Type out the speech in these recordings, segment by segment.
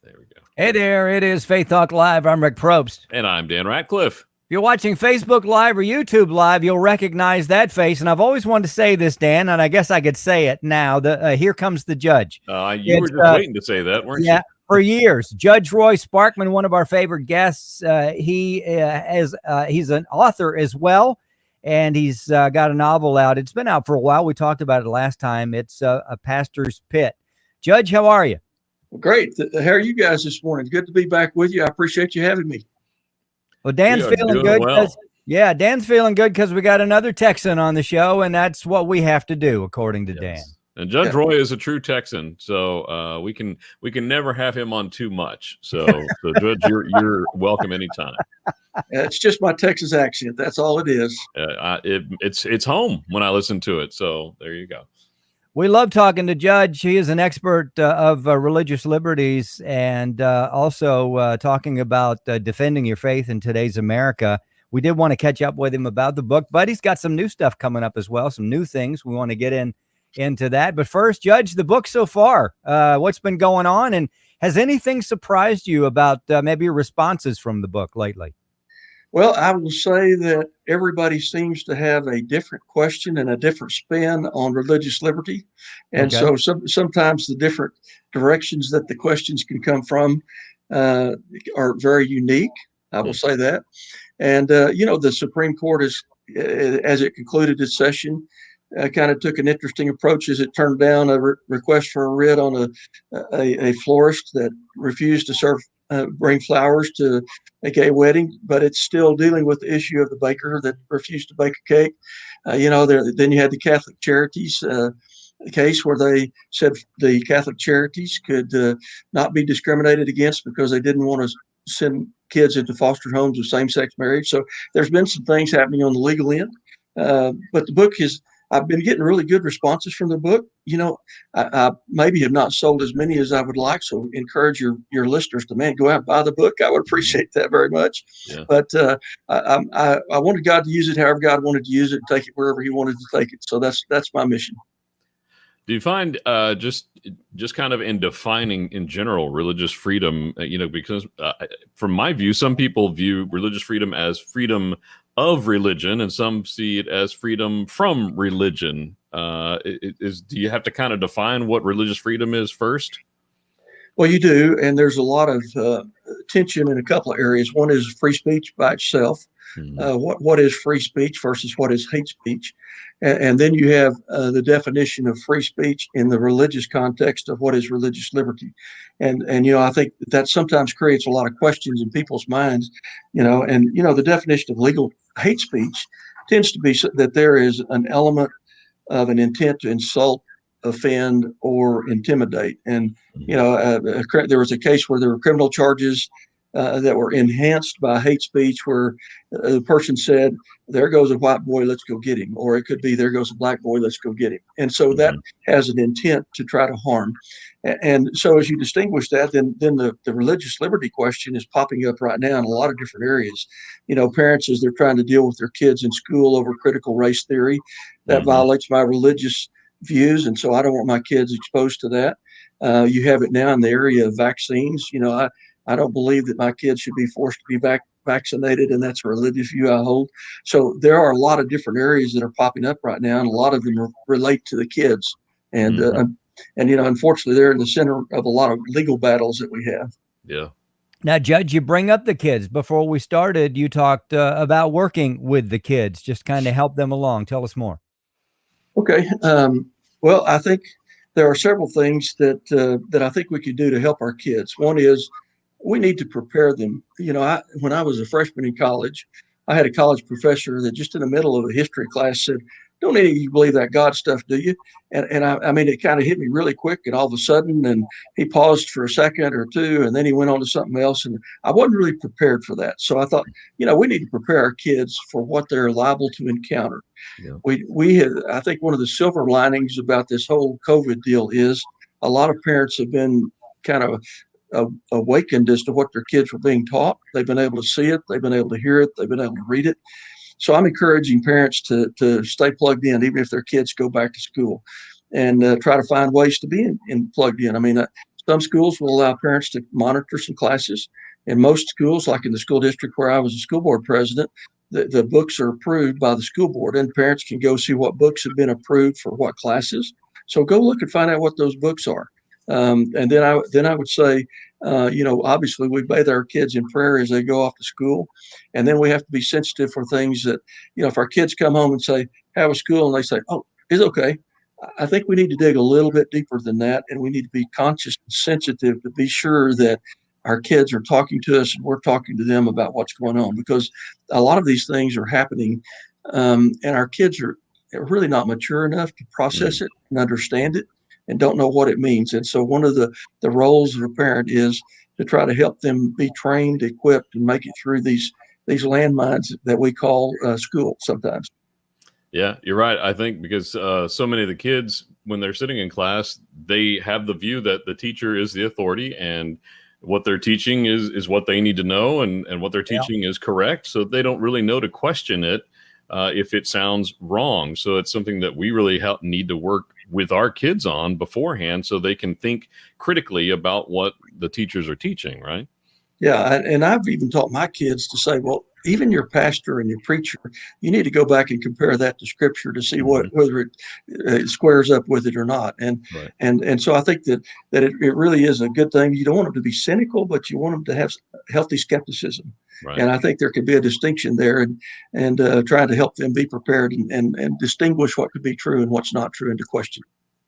There we go. Hey there, it is Faith Talk Live. I'm Rick Probst. And I'm Dan Ratcliffe. If you're watching Facebook Live or YouTube Live, you'll recognize that face. And I've always wanted to say this, Dan, and I guess I could say it now. Here comes the judge. You were just waiting to say that, weren't you? Yeah, for years. Judge Roy Sparkman, one of our favorite guests. He's an author as well, and he's got a novel out. It's been out for a while. We talked about it last time. It's A Pastor's Pit. Judge, how are you? Great. How are you guys this morning? Good to be back with you. I appreciate you having me. Well, Dan's feeling good. Well. Dan's feeling good because we got another Texan on the show, and that's what we have to do, according to Dan. And Judge Roy is a true Texan, so we can never have him on too much. So Judge, you're welcome anytime. It's just my Texas accent. That's all it is. It's home when I listen to it. So there you go. We love talking to Judge. He is an expert of religious liberties and also talking about defending your faith in today's America. We did want to catch up with him about the book, but he's got some new stuff coming up as well, some new things. We want to get into that. But first, Judge, the book so far, what's been going on? And has anything surprised you about maybe your responses from the book lately? Well, I will say that everybody seems to have a different question and a different spin on religious liberty. And so sometimes the different directions that the questions can come from are very unique. I will say that. And, the Supreme Court, as it concluded its session, kind of took an interesting approach as it turned down a request for a writ on a florist that refused to bring flowers to a gay wedding, but it's still dealing with the issue of the baker that refused to bake a cake. Then you had the Catholic Charities case where they said the Catholic Charities could not be discriminated against because they didn't want to send kids into foster homes of same-sex marriage. So there's been some things happening on the legal end, but the book I've been getting really good responses from the book. I maybe have not sold as many as I would like, so encourage your listeners to, go out and buy the book. I would appreciate that very much. Yeah. But I wanted God to use it however God wanted to use it, and take it wherever He wanted to take it. So that's my mission. Do you find just kind of in defining in general religious freedom, because from my view, some people view religious freedom as freedom of religion, and some see it as freedom from religion. Do you have to kind of define what religious freedom is first? Well, you do, and there's a lot of tension in a couple of areas. One is free speech by itself. What is free speech versus what is hate speech? And then you have the definition of free speech in the religious context of what is religious liberty. And I think that sometimes creates a lot of questions in people's minds, the definition of legal hate speech tends to be that there is an element of an intent to insult, offend, or intimidate. And, there was a case where there were criminal charges that were enhanced by hate speech where the person said, there goes a white boy, let's go get him. Or it could be, there goes a black boy, let's go get him. And so that has an intent to try to harm. And so as you distinguish that, then the religious liberty question is popping up right now in a lot of different areas. Parents, as they're trying to deal with their kids in school over critical race theory, that violates my religious views. And so I don't want my kids exposed to that. You have it now in the area of vaccines. I don't believe that my kids should be forced to be vaccinated, and that's a religious view I hold. So there are a lot of different areas that are popping up right now, and a lot of them relate to the kids. And unfortunately, they're in the center of a lot of legal battles that we have. Yeah. Now, Judge, you bring up the kids. Before we started, you talked about working with the kids, just kind of help them along. Tell us more. Okay. Well, I think there are several things that I think we could do to help our kids. One is we need to prepare them. When I was a freshman in college, I had a college professor that just in the middle of a history class said, "Don't any of you believe that God stuff, do you?" And I mean, it kind of hit me really quick, and all of a sudden, and he paused for a second or two, and then he went on to something else, and I wasn't really prepared for that. So I thought, we need to prepare our kids for what they're liable to encounter. Yeah. I think one of the silver linings about this whole COVID deal is a lot of parents have been kind of awakened as to what their kids were being taught. They've been able to see it. They've been able to hear it. They've been able to read it. So I'm encouraging parents to stay plugged in, even if their kids go back to school, and try to find ways to be plugged in. I mean, Some schools will allow parents to monitor some classes. In most schools, like in the school district where I was a school board president, the books are approved by the school board, and parents can go see what books have been approved for what classes. So go look and find out what those books are. And then I would say, obviously we bathe our kids in prayer as they go off to school, and then we have to be sensitive for things that, if our kids come home and say, "How was school?" and they say, "Oh, it's okay." I think we need to dig a little bit deeper than that, and we need to be conscious and sensitive to be sure that our kids are talking to us and we're talking to them about what's going on, because a lot of these things are happening, and our kids are really not mature enough to process it and understand it and don't know what it means. And so one of the roles of a parent is to try to help them be trained, equipped, and make it through these landmines that we call school sometimes. Yeah, you're right. I think because so many of the kids, when they're sitting in class, they have the view that the teacher is the authority and what they're teaching is what they need to know, and what they're teaching is correct. So they don't really know to question it if it sounds wrong. So it's something that we really need to work with our kids on beforehand so they can think critically about what the teachers are teaching, right? Yeah, and I've even taught my kids to say, well, even your pastor and your preacher, you need to go back and compare that to Scripture to see whether it squares up with it or not. And Right. and so I think that it really is a good thing. You don't want them to be cynical, but you want them to have healthy skepticism. Right. And I think there could be a distinction there, and trying to help them be prepared and distinguish what could be true and what's not true, and to question.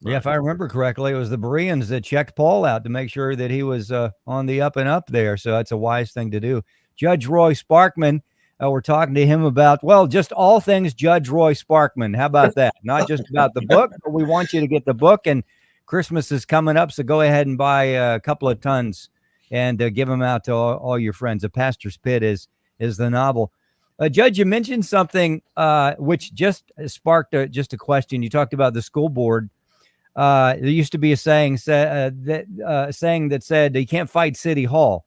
Yeah, if I remember correctly, it was the Bereans that checked Paul out to make sure that he was on the up and up there. So that's a wise thing to do. Judge Roy Sparkman, we're talking to him about, well, just all things Judge Roy Sparkman. How about that? Not just about the book, but we want you to get the book, and Christmas is coming up, so go ahead and buy a couple of tons and give them out to all your friends. A Pastor's Pit is the novel. Judge, you mentioned something which just sparked just a question. You talked about the school board. There used to be a saying that said you can't fight City Hall,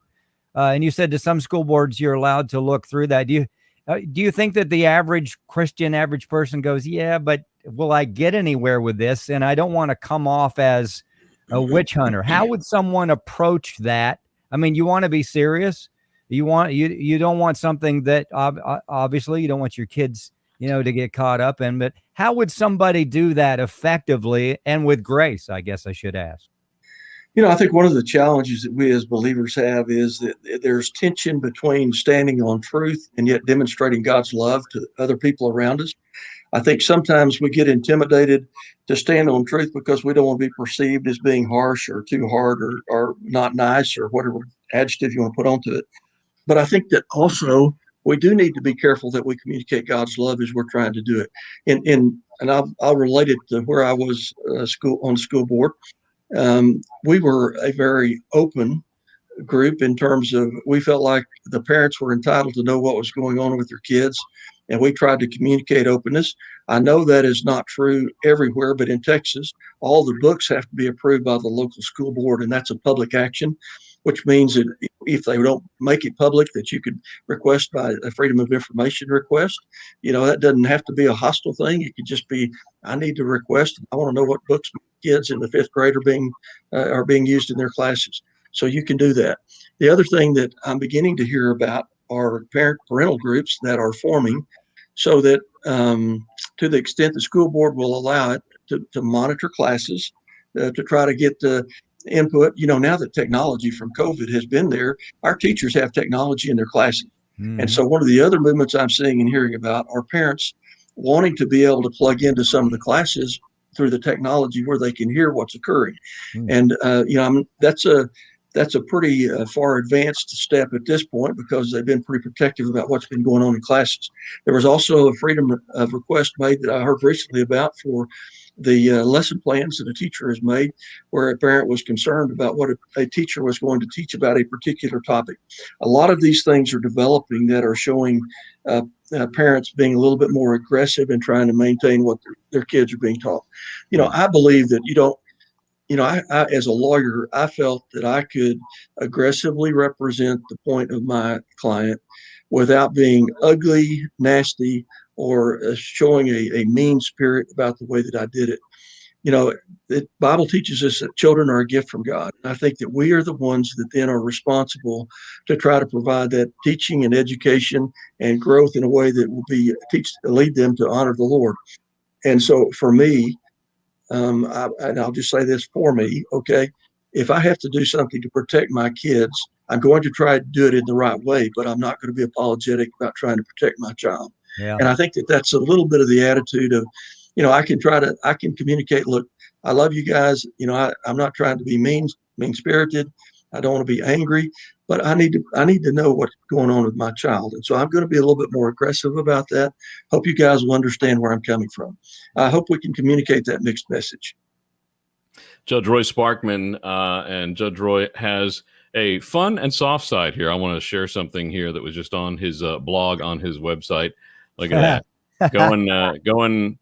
and you said to some school boards you're allowed to look through that. Do you think that the average Christian, average person goes, yeah, but will I get anywhere with this? And I don't want to come off as a witch hunter. How would someone approach that? I mean, you want to be serious. You don't want something that obviously you don't want your kids to get caught up in, but how would somebody do that effectively and with grace, I guess I should ask? I think one of the challenges that we as believers have is that there's tension between standing on truth and yet demonstrating God's love to other people around us. I think sometimes we get intimidated to stand on truth because we don't want to be perceived as being harsh or too hard or not nice or whatever adjective you want to put onto it. But I think that also we do need to be careful that we communicate God's love as we're trying to do it. And I'll relate it to where I was on the school board. We were a very open group in terms of we felt like the parents were entitled to know what was going on with their kids, and we tried to communicate openness. I know that is not true everywhere, but in Texas, all the books have to be approved by the local school board, and that's a public action, which means that if they don't make it public, that you could request by a Freedom of Information request. That doesn't have to be a hostile thing. It could just be, I need to request. I want to know what books kids in the fifth grade are being used in their classes. So you can do that. The other thing that I'm beginning to hear about are parental groups that are forming, so that to the extent the school board will allow it to monitor classes, to try to get the input. Now that technology from COVID has been there, our teachers have technology in their classes. Mm-hmm. And so one of the other movements I'm seeing and hearing about are parents wanting to be able to plug into some of the classes through the technology where they can hear what's occurring. Mm-hmm. And, that's a pretty far advanced step at this point, because they've been pretty protective about what's been going on in classes. There was also a freedom of request made that I heard recently about for the lesson plans that a teacher has made, where a parent was concerned about what a teacher was going to teach about a particular topic. A lot of these things are developing that are showing parents being a little bit more aggressive in trying to maintain what their kids are being taught. I believe that I, as a lawyer, I felt that I could aggressively represent the point of my client without being ugly, nasty, or showing a mean spirit about the way that I did it. the Bible teaches us that children are a gift from God. I think that we are the ones that then are responsible to try to provide that teaching and education and growth in a way that will lead them to honor the Lord. And so for me, and I'll just say this for me, okay, if I have to do something to protect my kids, I'm going to try to do it in the right way, but I'm not going to be apologetic about trying to protect my child. Yeah. And I think that that's a little bit of the attitude of, I can communicate, look, I love you guys. I'm not trying to be mean-spirited. I don't want to be angry, but I need to know what's going on with my child. And so I'm going to be a little bit more aggressive about that. Hope you guys will understand where I'm coming from. I hope we can communicate that mixed message. Judge Roy Sparkman, and Judge Roy has a fun and soft side here. I want to share something here that was just on his blog on his website. Look at that. Going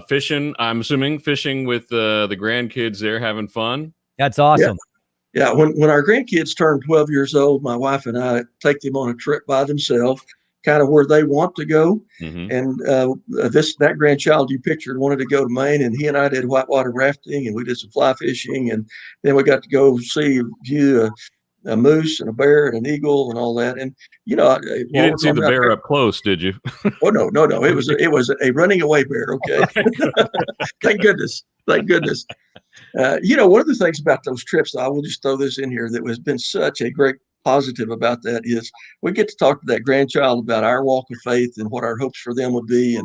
fishing. I'm assuming fishing with the grandkids there, having fun. That's awesome. Yeah. When our grandkids turn 12 years old, my wife and I take them on a trip by themselves, kind of where they want to go. Mm-hmm. And that grandchild you pictured wanted to go to Maine, and he and I did whitewater rafting, and we did some fly fishing, and then we got to go view a moose and a bear and an eagle and all that. And you didn't see the bear up close, did you? Oh no. It was a running away bear. Okay. Thank goodness. One of the things about those trips, I will just throw this in here, that has been such a great positive about that is we get to talk to that grandchild about our walk of faith and what our hopes for them would be.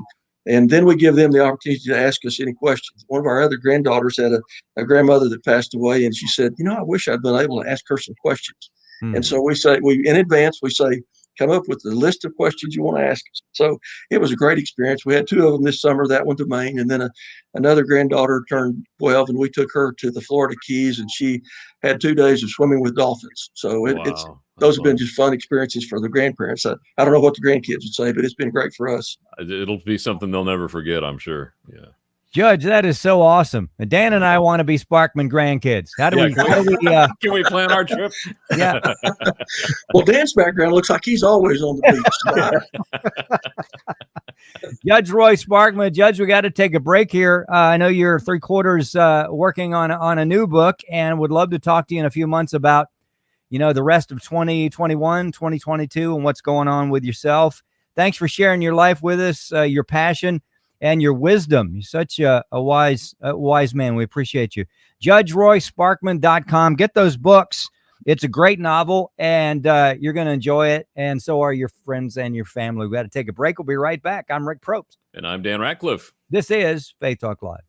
And then we give them the opportunity to ask us any questions. One of our other granddaughters had a grandmother that passed away, and she said, I wish I'd been able to ask her some questions. Mm-hmm. And so in advance, we say, come up with the list of questions you want to ask us. So it was a great experience. We had 2 of them this summer, that one to Maine, and then another granddaughter turned 12, and we took her to the Florida Keys, and she had 2 days of swimming with dolphins. So those have been just fun experiences for the grandparents. I don't know what the grandkids would say, but it's been great for us. It'll be something they'll never forget, I'm sure. Yeah. Judge, that is so awesome. Dan and I want to be Sparkman grandkids. Can we plan our trip? Yeah. Well, Dan's background looks like he's always on the beach. Judge Roy Sparkman. Judge, we got to take a break here. I know you're 3/4 working on a new book, and would love to talk to you in a few months about, the rest of 2021, 2022, and what's going on with yourself. Thanks for sharing your life with us, your passion and your wisdom. You're such a wise man. We appreciate you. JudgeRoySparkman.com. Get those books. It's a great novel, and you're going to enjoy it, and so are your friends and your family. We got to take a break. We'll be right back. I'm Rick Probst. And I'm Dan Ratcliffe. This is Faith Talk Live.